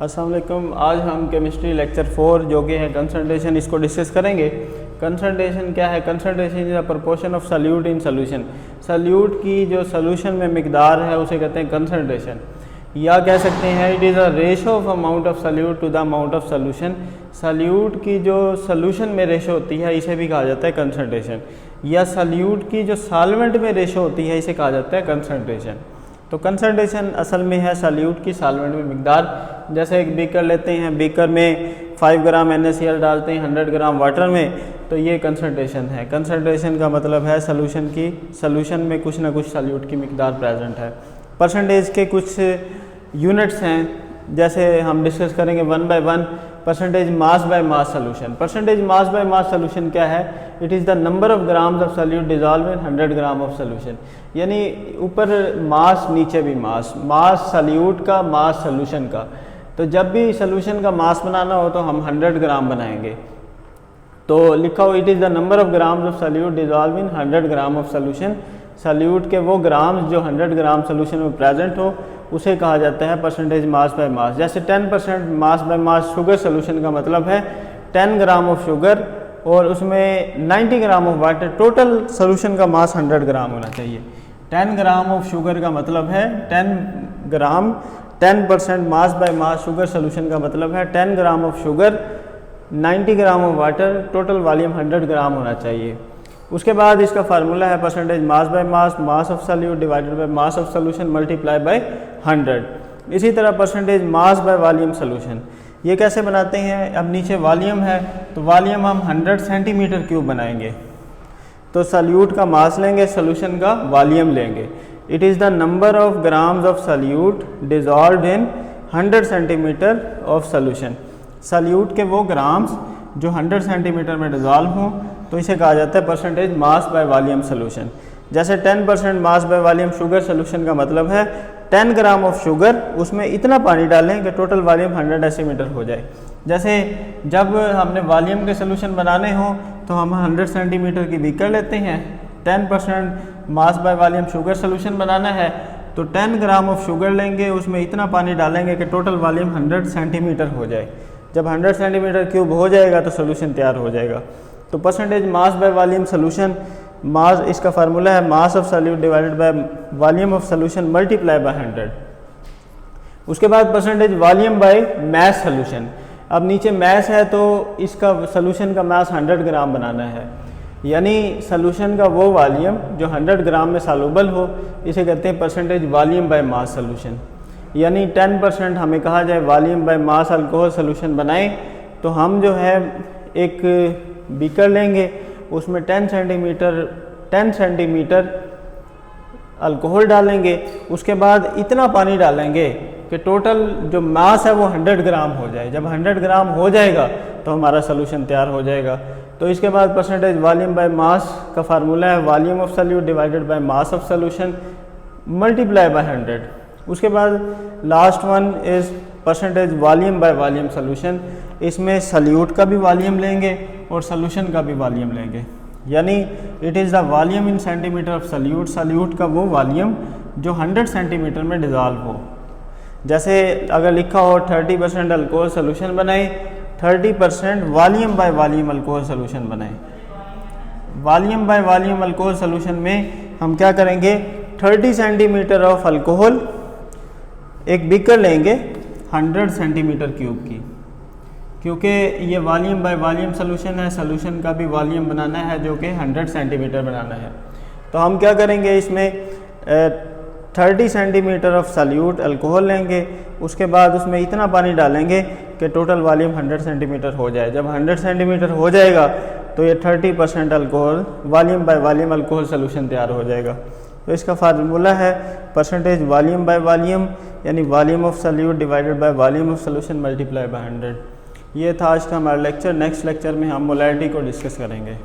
अस्सलाम वालेकुम। आज हम केमिस्ट्री लेक्चर 4 जो कि है कंसंट्रेशन, इसको डिस्कस करेंगे। कंसंट्रेशन क्या है? Concentration is the proportion of solute in solution. Solute की जो सोल्यूशन में मिकदार है उसे कहते हैं कंसंट्रेशन, या कह सकते हैं it is a ratio of amount of solute to the amount of solution. Solute की जो सोल्यूशन में रेशो होती है इसे भी कहा जाता है कंसंट्रेशन, या सल्यूट की जो सॉल्वेंट में रेशो होती है इसे कहा जाता है कंसंट्रेशन। तो कंसंट्रेशन असल में है सल्यूट की सॉल्वेंट में मिकदार। जैसे एक बीकर लेते हैं, बीकर में 5 ग्राम NaCl डालते हैं 100 ग्राम वाटर में, तो ये कंसंट्रेशन है। कंसंट्रेशन का मतलब है सॉल्यूशन में कुछ ना कुछ सल्यूट की मिकदार प्रेजेंट है। परसेंटेज के कुछ यूनिट्स हैं, जैसे हम डिस्कस करेंगे 1 by 1। Percentage mass by mass solution. Percentage mass by mass solution क्या है? It is the number of grams of solute dissolve in 100 gram of solution. यानी ऊपर मास नीचे भी मास, मास सल्यूट का मास सोल्यूशन का। तो जब भी सोल्यूशन का मास बनाना हो तो हम 100 ग्राम बनाएंगे। तो लिखा हो it is the number of grams of solute dissolve in 100 gram of solution. Solute के वो ग्राम्स जो 100 ग्राम सोल्यूशन में प्रेजेंट हो उसे कहा जाता है परसेंटेज मास बाय मास। जैसे 10% mass by mass sugar solution का मतलब है 10 ग्राम ऑफ शुगर और उसमें 90 gram of water. Total solution का मास 100 ग्राम होना चाहिए। 10 ग्राम ऑफ शुगर का मतलब है 10 ग्राम। 10% mass by mass sugar solution का मतलब है 10 gram of sugar, 90 gram of water, total volume 100 ग्राम होना चाहिए। उसके बाद इसका फार्मूला है percentage mass by mass, mass of solute divided by mass of solution multiply by 100। इसी तरह percentage mass by volume solution, ये कैसे बनाते हैं? अब नीचे वॉल्यूम है तो वॉल्यूम हम 100 सेंटीमीटर क्यूब बनाएंगे। तो सल्यूट का मास लेंगे, सोल्यूशन का वॉल्यूम लेंगे। It is the number of grams of solute dissolve in 100 centimetre of solution. Solute के वो ग्राम्स जो 100 सेंटीमीटर में डिजॉल्व हों तो इसे कहा जाता है percentage mass by volume solution. जैसे 10% mass by volume sugar solution का मतलब है 10 ग्राम ऑफ शुगर, उसमें इतना पानी डालें कि टोटल वॉल्यूम 100 डेसीमीटर हो जाए। जैसे जब हमने वॉल्यूम के सोल्यूशन बनाने हों तो हम 100 सेंटीमीटर की बीकर लेते हैं। 10% mass by volume sugar solution बनाना है तो 10 ग्राम ऑफ शुगर लेंगे, उसमें इतना पानी डालेंगे कि टोटल वॉल्यूम 100 सेंटीमीटर हो जाए। जब 100 सेंटीमीटर क्यूब हो जाएगा तो सोल्यूशन तैयार हो जाएगा। तो percentage mass by volume solution, mass इसका फार्मूला है mass of solute divided by volume of solution multiply by 100। उसके बाद percentage volume by mass solution. अब नीचे मैस है तो इसका सोल्यूशन का मास 100 ग्राम बनाना है, यानी सोल्यूशन का वो वॉल्यूम जो 100 ग्राम में सॉल्युबल हो, इसे कहते हैं percentage volume bye mass solution. यानी 10% हमें कहा जाए volume by mass alcohol solution बनाएं तो हम जो है एक बीकर लेंगे, उसमें 10 सेंटीमीटर अल्कोहल डालेंगे। उसके बाद इतना पानी डालेंगे कि टोटल जो मास है वो 100 ग्राम हो जाए। जब 100 ग्राम हो जाएगा तो हमारा सोल्यूशन तैयार हो जाएगा। तो इसके बाद परसेंटेज वॉल्यूम बाय मास का फार्मूला है volume of solute divided by mass of solution multiply by 100। उसके बाद last one is percentage volume by volume solution. इसमें सल्यूट का भी वॉल्यूम लेंगे और सोल्यूशन का भी वॉल्यूम लेंगे, यानी it is the volume in centimetre of solute. Solute का वो वॉल्यूम जो 100 सेंटीमीटर में डिजॉल्व हो। जैसे अगर लिखा हो 30% अल्कोहल सोल्यूशन बनाए, 30% volume by volume alcohol solution बनाए। Volume by volume alcohol solution में हम क्या करेंगे? 30 सेंटीमीटर ऑफ अल्कोहल, एक बीकर लेंगे 100 सेंटीमीटर क्यूब की, क्योंकि ये वॉल्यूम बाय वॉल्यूम सोल्यूशन है, सोल्यूशन का भी वॉल्यूम बनाना है जो कि 100 सेंटीमीटर बनाना है। तो हम क्या करेंगे? इसमें 30 सेंटीमीटर ऑफ सल्यूट अल्कोहल लेंगे, उसके बाद उसमें इतना पानी डालेंगे कि टोटल वॉल्यूम 100 सेंटीमीटर हो जाए। जब 100 सेंटीमीटर हो जाएगा तो ये 30% alcohol volume by volume alcohol solution तैयार हो जाएगा। तो इसका फार्मूला है परसेंटेज वॉल्यूम बाय वॉल्यूम, यानी volume of solute divided by volume of solution multiply by 100। ये था आज का हमारा लेक्चर। नेक्स्ट लेक्चर में हम मोलैरिटी को डिस्कस करेंगे।